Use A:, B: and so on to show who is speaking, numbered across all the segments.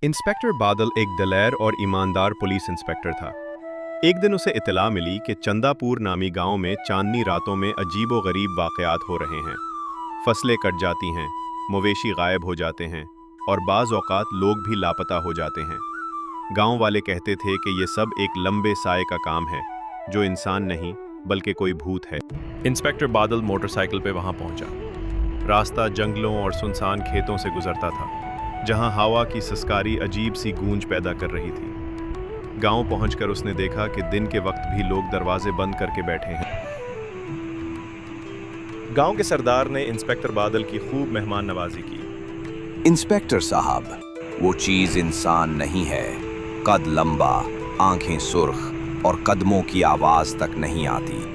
A: Inspector बादल एक दलेर और ईमानदार पुलिस इंस्पेक्टर था। एक दिन उसे इत्तला मिली कि चंदापुर नामी गांव में चांदनी रातों में अजीबो-गरीब वाक़यात हो रहे हैं। फसलें कट जाती हैं, मवेशी गायब हो जाते हैं और बाज़ औक़ात लोग भी लापता हो जाते हैं। गांव वाले कहते थे कि ये सब एक लंबे साए का काम है, जो इंसान नहीं बल्कि कोई भूत है। इंस्पेक्टर बादल मोटरसाइकिल पे वहां पहुंचा। रास्ता जंगलों और सुनसान खेतों से गुजरता था, जहां हवा की सस्कारी अजीब सी गूंज पैदा कर रही थी। गांव पहुंचकर उसने देखा कि दिन के वक्त भी लोग दरवाजे बंद करके बैठे हैं। गांव के सरदार ने इंस्पेक्टर बादल की खूब मेहमान नवाजी की।
B: इंस्पेक्टर साहब, वो चीज इंसान नहीं है। कद लंबा, आंखें सुर्ख और कदमों की आवाज तक नहीं आती।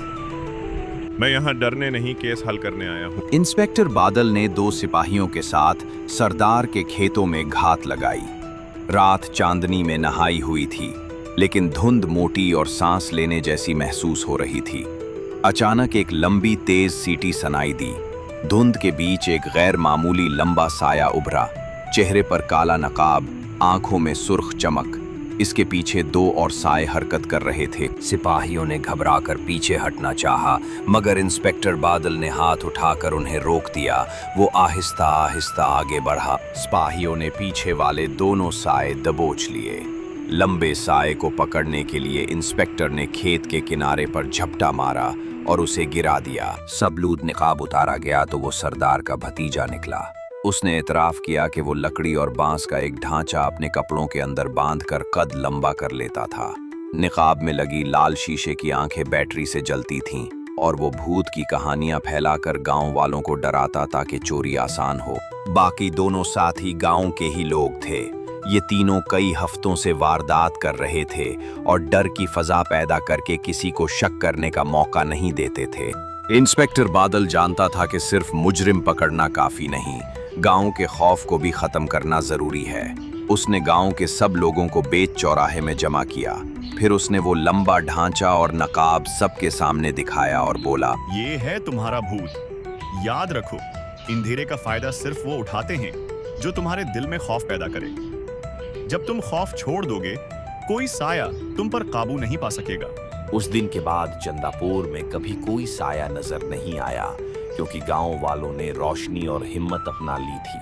A: मैं यहाँ डरने नहीं, केस हल करने आया हूँ।
B: इंस्पेक्टर बादल ने 2 सिपाहियों के साथ सरदार के खेतों में घात लगाई। रात चांदनी में नहाई हुई थी, लेकिन धुंध मोटी और सांस लेने जैसी महसूस हो रही थी। अचानक एक लंबी तेज सीटी सुनाई दी। धुंध के बीच एक गैर मामूली लंबा साया उभरा। चेहरे पर काला नकाब, आंखों में सुर्ख चमक। इसके पीछे 2 और साए हरकत कर रहे थे। सिपाहियों ने घबराकर पीछे हटना चाहा, मगर इंस्पेक्टर बादल ने हाथ उठाकर उन्हें रोक दिया। वो आहिस्ता आहिस्ता आगे बढ़ा। सिपाहियों ने पीछे वाले दोनों साए दबोच लिए। लंबे साए को पकड़ने के लिए इंस्पेक्टर ने खेत के किनारे पर झपटा मारा और उसे गिरा दिया। सबलूद निकाब उतारा गया तो वो सरदार का भतीजा निकला। उसने इतराफ किया कि वो लकड़ी और बांस का एक ढांचा अपने कपड़ों के अंदर बांधकर कद लंबा कर लेता था। निकाब में लगी लाल शीशे की आंखें बैटरी से जलती थीं और वो भूत की कहानियां फैलाकर गांव वालों को डराता ताकि चोरी आसान हो। बाकी दोनों साथी गांव के ही लोग थे। ये तीनों कई हफ्तों से वारदात कर रहे थे और डर की फजा पैदा करके किसी को शक करने का मौका नहीं देते थे। इंस्पेक्टर बादल जानता था कि सिर्फ मुजरिम पकड़ना काफी नहीं, गांव के खौफ को भी खत्म करना जरूरी है। उसने गांव के सब लोगों को बेच चौराहे में जमा किया। फिर उसने वो लंबा ढांचा और नकाब सबके सामने दिखाया और बोला,
C: ये है तुम्हारा भूत। याद रखो, अंधेरे का फायदा सिर्फ वो उठाते हैं जो तुम्हारे दिल में खौफ पैदा करे। जब तुम खौफ छोड़ दोगे, कोई साया तुम पर काबू नहीं पा सकेगा।
D: उस दिन के बाद चंदापुर में कभी कोई साया नजर नहीं आया, क्योंकि गांव वालों ने रोशनी और हिम्मत अपना ली थी।